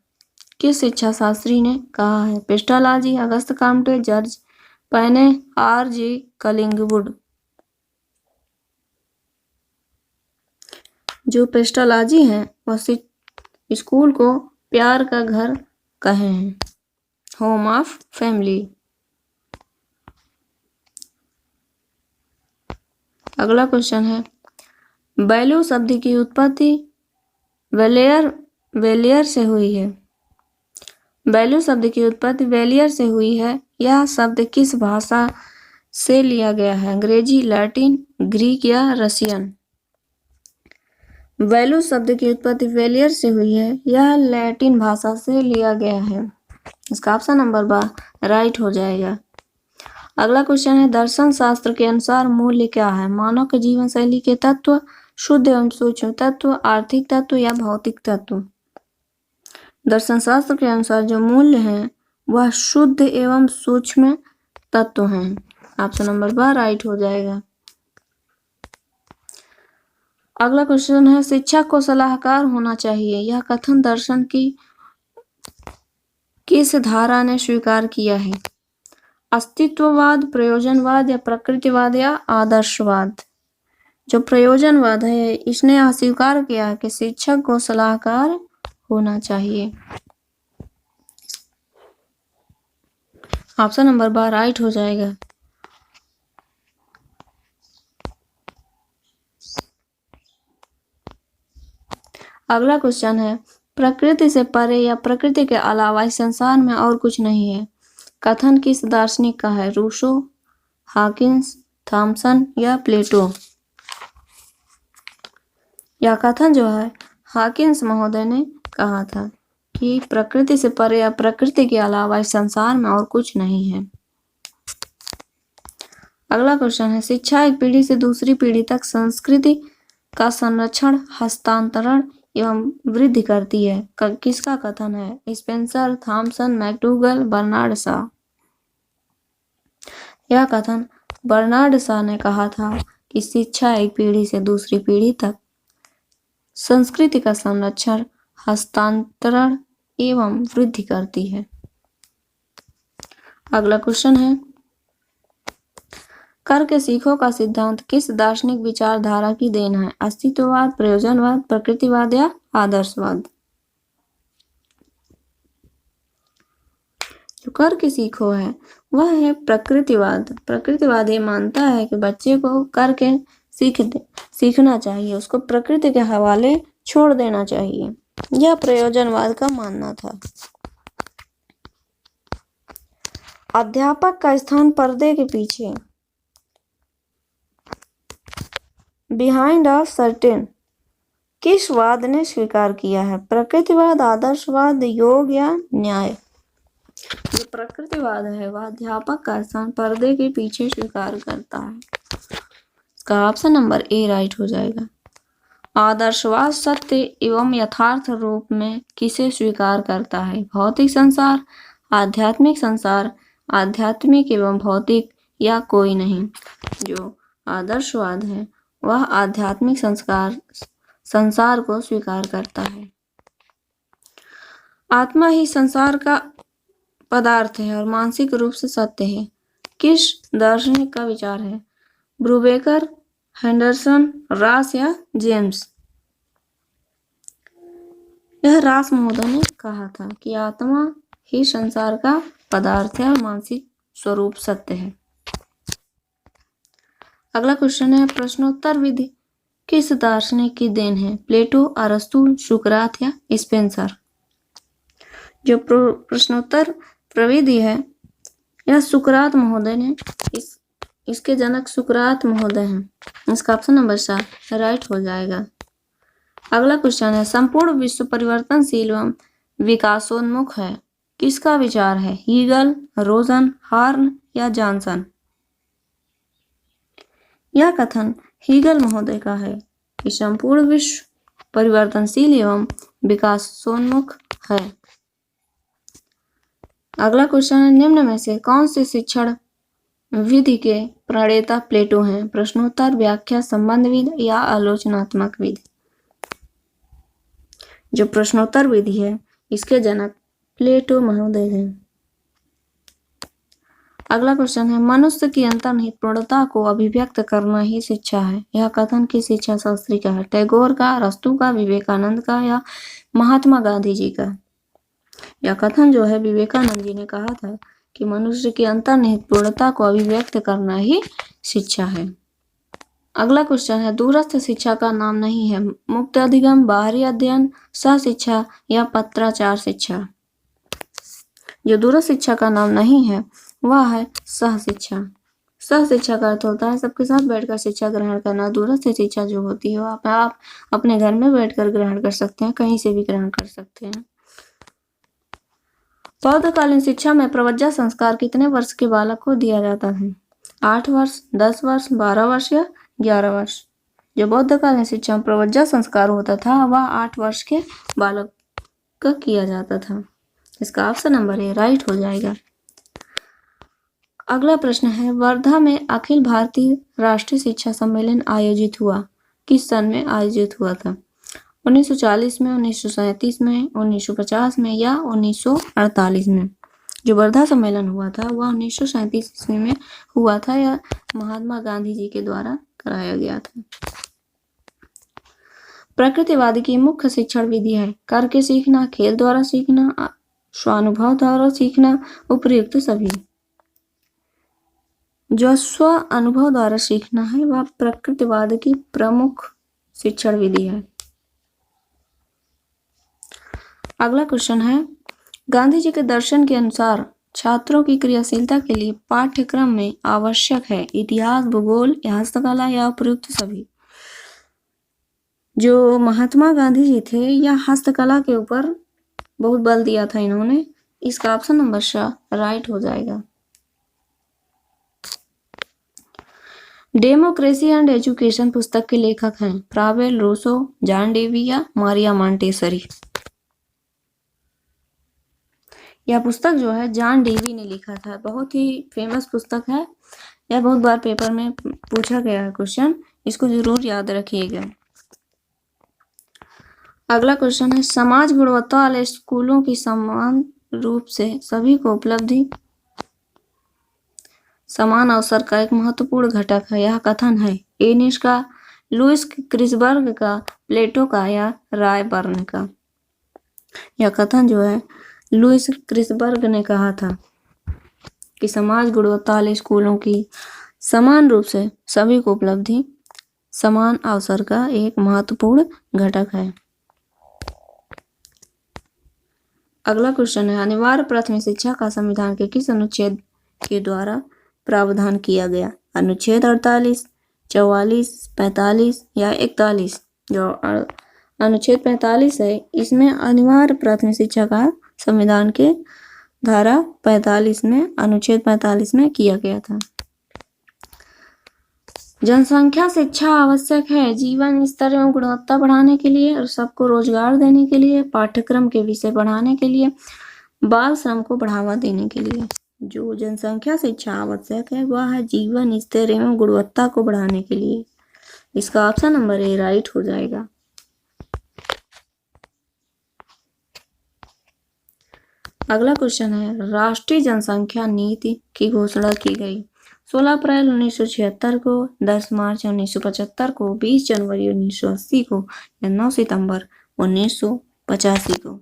किस शिक्षा शास्त्री ने कहा है? पेस्टालाजी, अगस्त काम्टे, जॉर्ज पैने, R.G. कलिंगवुड? जो पेस्टालाजी हैं वह स्कूल को प्यार का घर कहे हैं, होम ऑफ फैमिली। अगला क्वेश्चन है, वैल्यू शब्द की उत्पत्ति वेलियर से हुई है। वैल्यू शब्द की उत्पत्ति वेलियर से हुई है। यह शब्द किस भाषा से लिया गया है? अंग्रेजी, लैटिन, ग्रीक या रशियन? वैल्यू शब्द की उत्पत्ति वेलियर से हुई है। यह लैटिन भाषा से लिया गया है। इसका ऑप्शन नंबर राइट हो जाएगा। अगला क्वेश्चन है, दर्शन शास्त्र के अनुसार मूल्य क्या है? मानव के जीवन शैली के तत्व, शुद्ध एवं सूक्ष्म तत्व, आर्थिक तत्व या भौतिक तत्व? दर्शन शास्त्र के अनुसार जो मूल्य हैं वह शुद्ध एवं सूक्ष्म तत्व हैं। ऑप्शन नंबर राइट हो जाएगा। अगला क्वेश्चन है, शिक्षक को सलाहकार होना चाहिए। यह कथन दर्शन की किस धारा ने स्वीकार किया है? अस्तित्ववाद, प्रयोजनवाद या प्रकृतिवाद या आदर्शवाद? जो प्रयोजनवाद है इसने अस्वीकार किया कि शिक्षक को सलाहकार होना चाहिए। ऑप्शन नंबर राइट हो जाएगा। अगला क्वेश्चन है, प्रकृति से परे या प्रकृति के अलावा इस संसार में और कुछ नहीं है। कथन किस दार्शनिक का है? रूसो, हॉकिंस, थॉमसन या प्लेटो? यह कथन जो है हॉकिंस महोदय ने कहा था कि प्रकृति से परे या प्रकृति के अलावा इस संसार में और कुछ नहीं है। अगला क्वेश्चन है, शिक्षा एक पीढ़ी से दूसरी पीढ़ी तक संस्कृति का संरक्षण, हस्तांतरण एवं वृद्धि करती है। किसका कथन है? Spencer, Thomson, McDougall, Bernard Shaw? यह कथन बर्नार्ड शॉ ने कहा था कि शिक्षा एक पीढ़ी से दूसरी पीढ़ी तक संस्कृति का संरक्षण, हस्तांतरण एवं वृद्धि करती है। अगला क्वेश्चन है, करके सीखो का सिद्धांत किस दार्शनिक विचारधारा की देन है? अस्तित्ववाद, प्रयोजनवाद, प्रकृतिवाद या आदर्शवाद? जो करके सीखो है वह है प्रकृतिवाद। प्रकृतिवाद ये मानता है कि बच्चे को करके सीखना चाहिए, उसको प्रकृति के हवाले छोड़ देना चाहिए। यह प्रयोजनवाद का मानना था। अध्यापक का स्थान पर्दे के पीछे, बिहाइंड अ सर्टेन, किस वाद ने स्वीकार किया है? प्रकृतिवाद, आदर्शवाद, योग या न्याय? जो प्रकृतिवाद है वह अध्यापक का स्थान पर्दे के पीछे स्वीकार करता है। इसका ऑप्शन नंबर ए राइट हो जाएगा। आदर्शवाद सत्य एवं यथार्थ रूप में किसे स्वीकार करता है? भौतिक संसार, आध्यात्मिक संसार, आध्यात्मिक एवं भौतिक या कोई नहीं? जो आदर्शवाद है वह आध्यात्मिक संसार को स्वीकार करता है। आत्मा ही संसार का पदार्थ है और मानसिक रूप से सत्य है। किस दार्शनिक का विचार है? ब्रूबेकर, हेंडरसन, रॉस या जेम्स? यह रास महोदय ने कहा था कि आत्मा ही संसार का पदार्थ है और मानसिक स्वरूप सत्य है। अगला क्वेश्चन है, प्रश्नोत्तर विधि किस दार्शनिक की देन है? प्लेटो, अरस्तु, सुकरात या स्पेंसर? जो प्रश्नोत्तर प्रविधि है यह सुकरात महोदय ने इसके जनक सुकरात महोदय हैं। इसका ऑप्शन नंबर 4 राइट हो जाएगा। अगला क्वेश्चन है, संपूर्ण विश्व परिवर्तनशील एवं विकासोन्मुख है, किसका विचार है? हीगल, रोजन, हार्न या जॉनसन? यह कथन हीगल महोदय का है कि संपूर्ण विश्व परिवर्तनशील एवं विकासोन्मुख है। अगला क्वेश्चन है, निम्न में से कौन से शिक्षण विधि के प्रणेता प्लेटो हैं? प्रश्नोत्तर, व्याख्या, संबंध विधि या आलोचनात्मक विधि? जो प्रश्नोत्तर विधि है इसके जनक प्लेटो महोदय हैं। अगला क्वेश्चन है, मनुष्य की अंतर्निहित पूर्णता को अभिव्यक्त करना ही शिक्षा है। यह कथन किस शिक्षा शास्त्री का है? टैगोर का, अरस्तू का, विवेकानंद का या महात्मा गांधी जी का? यह कथन जो है विवेकानंद जी ने कहा था कि मनुष्य की अंतर्निहित पूर्णता को अभिव्यक्त करना ही शिक्षा है। अगला क्वेश्चन है, दूरस्थ शिक्षा का नाम नहीं है? मुक्त अधिगम, बाहरी अध्ययन, सह शिक्षा या पत्राचार शिक्षा? जो दूरस्थ शिक्षा का नाम नहीं है वह है सह शिक्षा। सह शिक्षा का अर्थ होता है सबके साथ बैठकर शिक्षा ग्रहण करना। दूरस्थ शिक्षा जो होती है वो आप अपने घर में बैठकर ग्रहण कर सकते हैं, कहीं से भी ग्रहण कर सकते हैं। बौद्धकालीन शिक्षा में प्रवज्जा संस्कार कितने वर्ष के बालक को दिया जाता है? 8 वर्ष, 10 वर्ष, 12 वर्ष या 11 वर्ष? जो बौद्धकालीन शिक्षा में प्रवज्जा संस्कार होता था वह 8 वर्ष के बालक का किया जाता था। इसका ऑप्शन नंबर ए राइट हो जाएगा। अगला प्रश्न है, वर्धा में अखिल भारतीय राष्ट्रीय शिक्षा सम्मेलन आयोजित हुआ, किस सन में आयोजित हुआ था? 1940 में, 1937 में, 1950 में या 1948 में? जो वर्धा सम्मेलन हुआ था वह 1937 ईस्वी में हुआ था या महात्मा गांधी जी के द्वारा कराया गया था। प्रकृतिवादी की मुख्य शिक्षण विधि है? करके सीखना, खेल द्वारा सीखना, स्वानुभव द्वारा सीखना, उपयुक्त सभी? जो स्व अनुभव द्वारा सीखना है वह प्रकृतिवाद की प्रमुख शिक्षण विधि है। अगला क्वेश्चन है, गांधी जी के दर्शन के अनुसार छात्रों की क्रियाशीलता के लिए पाठ्यक्रम में आवश्यक है इतिहास, भूगोल या हस्तकला या उपयुक्त सभी? जो महात्मा गांधी जी थे या हस्तकला के ऊपर बहुत बल दिया था इन्होंने। इसका ऑप्शन नंबर 4 राइट हो जाएगा। डेमोक्रेसी एंड एजुकेशन पुस्तक के लेखक हैं? फ्रावेल, रूसो, जॉन डेवी या मारिया मॉन्टेसरी? यह पुस्तक जो है जॉन डेवी ने लिखा था। बहुत ही फेमस पुस्तक है। यह बहुत बार पेपर में पूछा गया है क्वेश्चन, इसको जरूर याद रखिएगा। अगला क्वेश्चन है, समाज गुणवत्ता वाले स्कूलों की समान रूप से सभी को उपलब्धि समान अवसर का एक महत्वपूर्ण घटक है। यह कथन है एनिस का, लुईस क्रिसबर्ग का, प्लेटो का या रायबर्न का? यह कथन जो है लुईस क्रिसबर्ग ने कहा था कि समाज गुणवत्ता वाले स्कूलों की समान रूप से सभी को उपलब्धि समान अवसर का एक महत्वपूर्ण घटक है। अगला क्वेश्चन है, अनिवार्य प्राथमिक शिक्षा का संविधान के किस अनुच्छेद के द्वारा प्रावधान किया गया? अनुच्छेद 48, 44, 45 या 41? जो अनुच्छेद 45 है इसमें अनिवार्य प्राथमिक शिक्षा का संविधान के धारा 45 में, अनुच्छेद 45 में किया गया था। जनसंख्या शिक्षा आवश्यक है जीवन स्तर एवं गुणवत्ता बढ़ाने के लिए और सबको रोजगार देने के लिए, पाठ्यक्रम के विषय बढ़ाने के लिए, बाल श्रम को बढ़ावा देने के लिए। जो जनसंख्या शिक्षा आवश्यक है वह है जीवन स्तर एवं गुणवत्ता को बढ़ाने के लिए। इसका ऑप्शन नंबर ए राइट हो जाएगा। अगला क्वेश्चन है, राष्ट्रीय जनसंख्या नीति की घोषणा की गई 16 अप्रैल 1976 को, 10 मार्च 1975 को, 20 जनवरी 1980 को या 9 सितंबर 1982 85 को।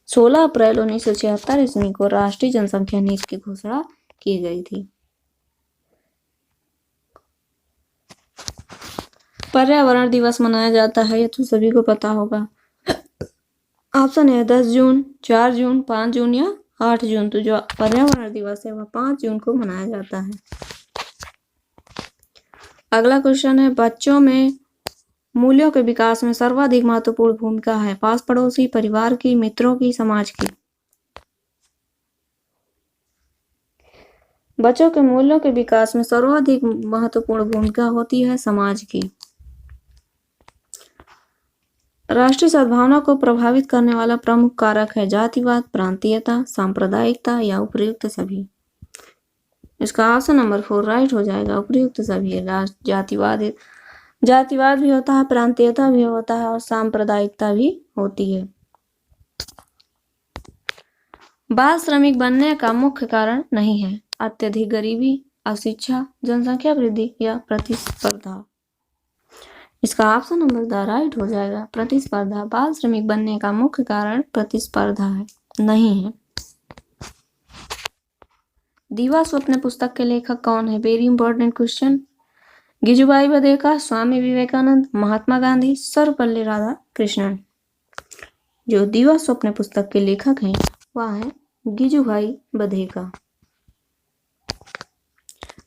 सोलह अप्रैल 1976 ईस्वी को राष्ट्रीय जनसंख्या नीति की घोषणा की गई थी। पर्यावरण दिवस मनाया जाता है, ये तो सभी को पता होगा। ऑप्शन है 10 जून, 4 जून, 5 जून या 8 जून। तो जो पर्यावरण दिवस है वह 5 जून को मनाया जाता है। अगला क्वेश्चन है, बच्चों में मूल्यों के विकास में सर्वाधिक महत्वपूर्ण भूमिका है पास पड़ोसी, परिवार की, मित्रों की, समाज की। बच्चों के मूल्यों के विकास में सर्वाधिक महत्वपूर्ण भूमिका होती है समाज की। राष्ट्रीय सद्भावना को प्रभावित करने वाला प्रमुख कारक है जातिवाद, प्रांतीयता, सांप्रदायिकता या उपर्युक्त सभी। इसका ऑप्शन नंबर 4 राइट हो जाएगा, उपर्युक्त सभी। जातिवाद भी होता है, प्रांतीयता भी होता है और सांप्रदायिकता भी होती है। बाल श्रमिक बनने का मुख्य कारण नहीं है अत्यधिक गरीबी, अशिक्षा, जनसंख्या वृद्धि या प्रतिस्पर्धा। इसका ऑप्शन नंबर 2 राइट हो जाएगा, प्रतिस्पर्धा। बाल श्रमिक बनने का मुख्य कारण प्रतिस्पर्धा है, नहीं है। दीवा स्वप्न पुस्तक के लेखक कौन है? Very important question. Gijubhai Badheka, Swami Vivekananda, Mahatma Gandhi, Sarvepalli Radhakrishnan. जो दीवा स्वप्न पुस्तक के लेखक हैं वह है गिजुभाई बधेका।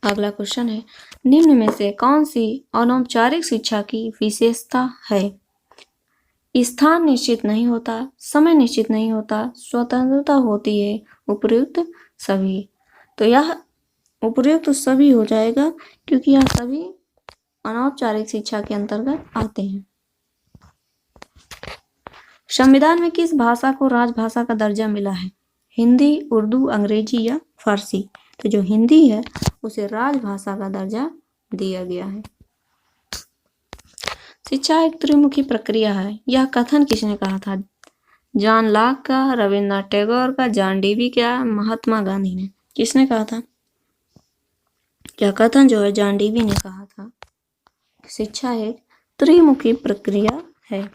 अगला क्वेश्चन है, निम्न में से कौन सी अनौपचारिक शिक्षा की विशेषता है? स्थान निश्चित नहीं होता, समय निश्चित नहीं होता, स्वतंत्रता होती है, उपर्युक्त सभी। तो यह उपर्युक्त सभी हो जाएगा क्योंकि यह सभी अनौपचारिक शिक्षा के अंतर्गत आते हैं। संविधान में किस भाषा को राजभाषा का दर्जा मिला है? हिंदी, उर्दू, अंग्रेजी या फारसी। तो जो हिंदी है उसे राजभाषा का दर्जा दिया गया है। शिक्षा एक त्रिमुखी प्रक्रिया है, यह कथन किसने कहा था? जॉन लॉक का, रविन्द्रनाथ टैगोर का, जॉन डीवी का, महात्मा गांधी ने। किसने कहा था? यह कथन जो है जॉन डीवी ने कहा था। शिक्षा एक त्रिमुखी प्रक्रिया है।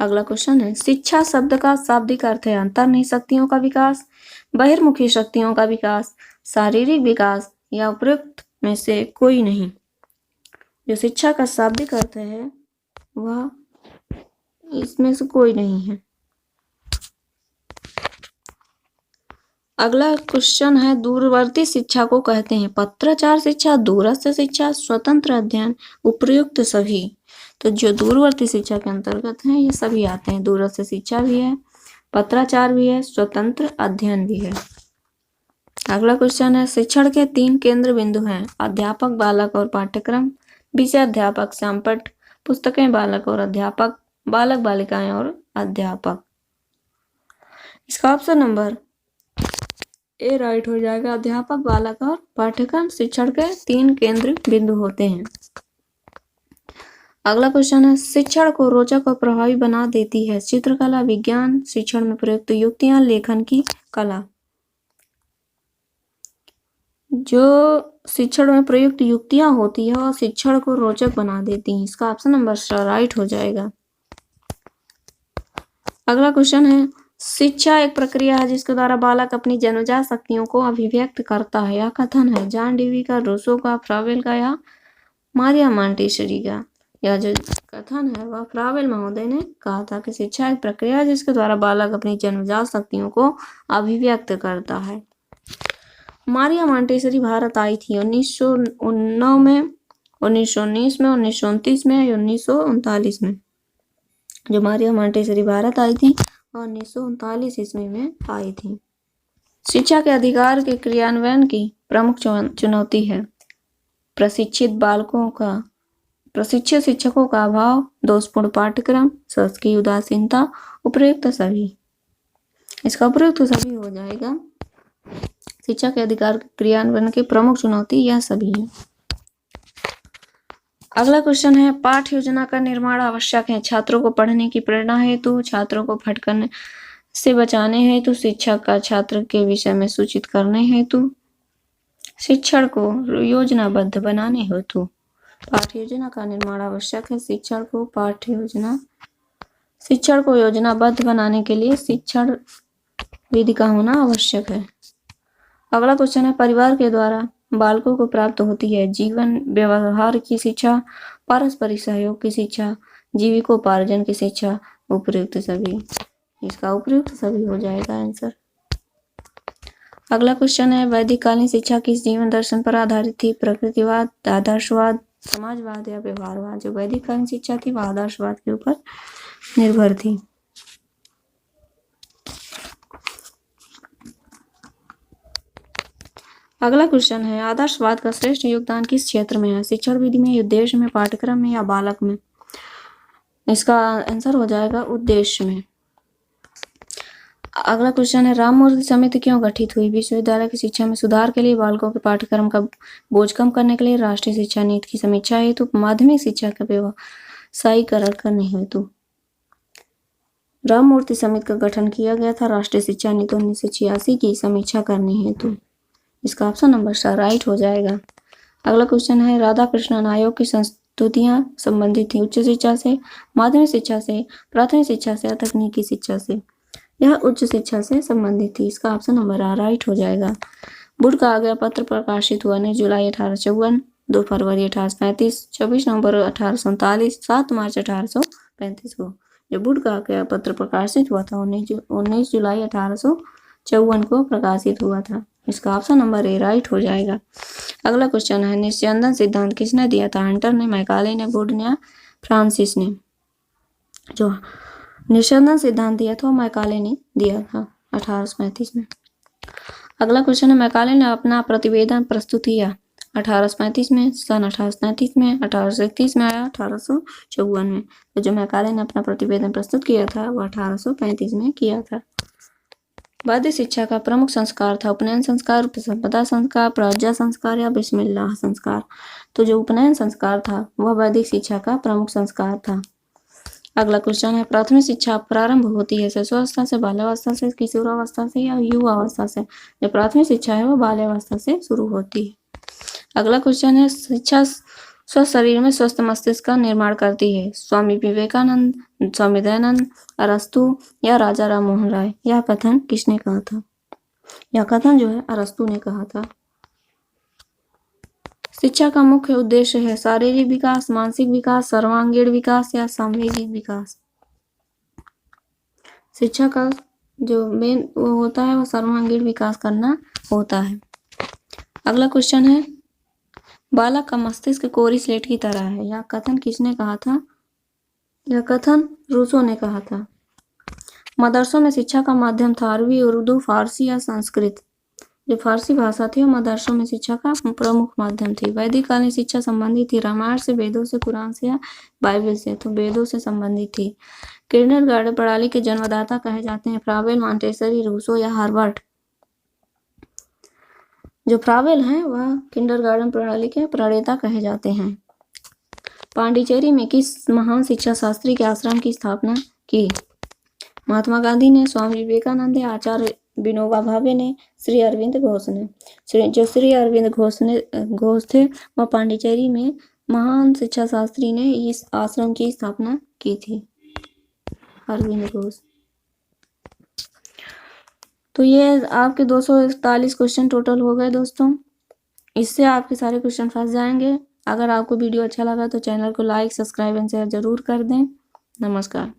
अगला क्वेश्चन है, शिक्षा शब्द का शाब्दिक अर्थ है अंतर्निहित शक्तियों का विकास, बहिर्मुखी शक्तियों का विकास, शारीरिक विकास या उपयुक्त में से कोई नहीं। जो शिक्षा का शाब्दिक अर्थ है वह इसमें से कोई नहीं है। अगला क्वेश्चन है, दूरवर्ती शिक्षा को कहते हैं पत्राचार शिक्षा, दूरस्थ शिक्षा, स्वतंत्र अध्ययन, उपर्युक्त सभी। तो जो दूरवर्ती शिक्षा के अंतर्गत हैं ये सभी आते हैं। दूरस्थ शिक्षा भी है, पत्राचार भी है, स्वतंत्र अध्ययन भी है। अगला क्वेश्चन है, शिक्षण के 3 केंद्र बिंदु हैं अध्यापक, बालक और पाठ्यक्रम, विषय अध्यापक, संपट, पुस्तकें, बालक और अध्यापक, बालक बालिकाएं और अध्यापक। इसका ऑप्शन नंबर ए राइट हो जाएगा, अध्यापक, बालक और पाठ्यक्रम शिक्षण के 3 केंद्र बिंदु होते हैं। अगला क्वेश्चन है, शिक्षण को रोचक और प्रभावी बना देती है चित्रकला, विज्ञान, शिक्षण में प्रयुक्त युक्तियां, लेखन की कला। जो शिक्षण में प्रयुक्त युक्तियां होती है और शिक्षण को रोचक बना देती हैं। इसका ऑप्शन नंबर राइट हो जाएगा। अगला क्वेश्चन है, शिक्षा एक प्रक्रिया है जिसके द्वारा बालक अपनी जन्मजात शक्तियों को अभिव्यक्त करता है। यह कथन है जॉन डीवी का, रूसो का, फ्रावेल का या मारिया मॉन्टेसरी का। यह जो कथन है वह फ्रावेल महोदय ने कहा था कि शिक्षा एक प्रक्रिया है जिसके द्वारा बालक अपनी जन्मजात शक्तियों को अभिव्यक्त करता है। मारिया मॉन्टेसरी भारत आई थी 1909 में, 1919 में, 1929 में या 1939 में। जो मारिया मॉन्टेसरी भारत आई थी और 1939 ईस्वी में आई थी। शिक्षा के अधिकार के क्रियान्वयन की प्रमुख चुनौती है प्रशिक्षित शिक्षकों का अभाव, दोषपूर्ण पाठ्यक्रम, शासकीय उदासीनता, उपर्युक्त सभी। इसका उपर्युक्त सभी हो जाएगा। शिक्षा के अधिकार के क्रियान्वयन की प्रमुख चुनौती यह सभी है। अगला क्वेश्चन है, पाठ योजना का निर्माण आवश्यक है छात्रों को पढ़ने की प्रेरणा हेतु, छात्रों को भटकने से बचाने हेतु, शिक्षक का छात्र के विषय में सूचित करने हेतु, शिक्षण को योजनाबद्ध बनाने हेतु पाठ्य योजना का निर्माण आवश्यक है। शिक्षण को योजनाबद्ध बनाने के लिए शिक्षण विधि का होना आवश्यक है। अगला क्वेश्चन है, परिवार के द्वारा बालकों को प्राप्त होती है जीवन व्यवहार की शिक्षा, पारस्परिक सहयोग की शिक्षा, जीविकोपार्जन की शिक्षा, उपयुक्त सभी। इसका उपयुक्त सभी हो जाएगा आंसर। अगला क्वेश्चन है, वैदिक कालीन शिक्षा किस जीवन दर्शन पर आधारित थी? प्रकृतिवाद, आदर्शवाद, समाजवाद या व्यवहारवाद। जो वैदिक कालीन शिक्षा थी वह आदर्शवाद के ऊपर निर्भर थी। अगला क्वेश्चन है, आदर्शवाद का श्रेष्ठ योगदान किस क्षेत्र में है? शिक्षण विधि में, उद्देश्य में, पाठ्यक्रम में या बालक में। इसका आंसर हो जाएगा उद्देश्य में। अगला क्वेश्चन है, राममूर्ति समिति क्यों गठित हुई? विश्वविद्यालय की शिक्षा में सुधार के लिए, बालकों के पाठ्यक्रम का बोझ कम करने के लिए, राष्ट्रीय शिक्षा नीति की समीक्षा हेतु, माध्यमिक शिक्षा का व्यवसायीकरण करने हेतु। राममूर्ति समिति का गठन किया गया था राष्ट्रीय शिक्षा नीति 1986 की समीक्षा करने हेतु। इसका ऑप्शन नंबर 4 राइट हो जाएगा। अगला क्वेश्चन है, राधा कृष्णन आयोग की संस्तुतियां संबंधित थी उच्च शिक्षा से, माध्यमिक शिक्षा से, प्राथमिक शिक्षा से या तकनीकी शिक्षा से। यह उच्च शिक्षा से संबंधित थी। इसका ऑप्शन नंबर आ राइट हो जाएगा। बुद्ध का आज्ञा पत्र प्रकाशित हुआ 9 जुलाई 1854, 2 फरवरी 1835, 24 नवंबर 1839, 7 मार्च 1835 को। जो बुद्ध का आज्ञा पत्र प्रकाशित हुआ था 19 जुलाई 1854 को प्रकाशित हुआ था। इसका ऑप्शन नंबर ए राइट हो जाएगा। अगला क्वेश्चन है, निस्यंदन सिद्धांत किसने दिया था? हंटर ने, मैकाले ने, वुड ने, फ्रांसिस ने। जो निस्यंदन सिद्धांत दिया था मैकाले ने दिया था 1835 में। अगला क्वेश्चन है, मैकाले ने अपना प्रतिवेदन प्रस्तुत किया 1835 में, सन 1833 में, 1831 में आया 1854 में। तो जो मैकाले ने अपना प्रतिवेदन प्रस्तुत किया था वह 1835 में किया था। वैदिक शिक्षा का प्रमुख संस्कार था उपनयन संस्कार, उपसंपदा संस्कार, प्रज्ञा संस्कार या बिस्मिल्लाह संस्कार। तो जो उपनयन संस्कार था वह वैदिक शिक्षा का प्रमुख संस्कार था। अगला क्वेश्चन है, प्राथमिक शिक्षा प्रारंभ होती है शिशुअवस्था से, बाल्यावस्था से, किशोरावस्था से या युवावस्था से। जो प्राथमिक शिक्षा है वो बाल्यावस्था से शुरू होती है। अगला क्वेश्चन है, शिक्षा स्वस्थ शरीर में स्वस्थ मस्तिष्क का निर्माण करती है। स्वामी विवेकानंद, स्वामी दयानंद, अरस्तु या राजा राम मोहन राय। यह कथन किसने कहा था? यह कथन जो है अरस्तु ने कहा था। शिक्षा का मुख्य उद्देश्य है शारीरिक विकास, मानसिक विकास, सर्वांगीण विकास या सामाजिक विकास। शिक्षा का जो मेन वो होता है वो सर्वांगीण विकास करना होता है। अगला क्वेश्चन है, बालक का मस्तिष्क कोरी स्लेट की तरह है। यह कथन किसने कहा था? यह कथन रूसो ने कहा था। मदरसों में शिक्षा का माध्यम था अरबी, उर्दू, फारसी या संस्कृत। जो फारसी भाषा थी वो मदरसों में शिक्षा का प्रमुख माध्यम थी। वैदिक कालीन शिक्षा संबंधित थी रामायण से, वेदों से, कुरान से या बाइबल से। तो वेदों से संबंधित थी। किंडरगार्टन प्रणाली के जन्मदाता कहे जाते हैं फ्रावेल, मॉन्टेसरी, रूसो या हार्वर्ड। जो फ्रावेल हैं वह किंडरगार्टन प्रणाली के प्रणेता कहे जाते हैं। पांडिचेरी में किस महान शिक्षा शास्त्री के आश्रम की स्थापना की? महात्मा गांधी ने, स्वामी विवेकानंद ने, आचार्य विनोबा भावे ने, श्री अरविंद घोष ने। जो श्री अरविंद घोष थे वह पांडिचेरी में महान शिक्षा शास्त्री ने इस आश्रम की स्थापना की थी, अरविंद घोष। तो ये आपके 241 क्वेश्चन टोटल हो गए दोस्तों। इससे आपके सारे क्वेश्चन फंस जाएंगे। अगर आपको वीडियो अच्छा लगा तो चैनल को लाइक, सब्सक्राइब एंड शेयर जरूर कर दें। नमस्कार।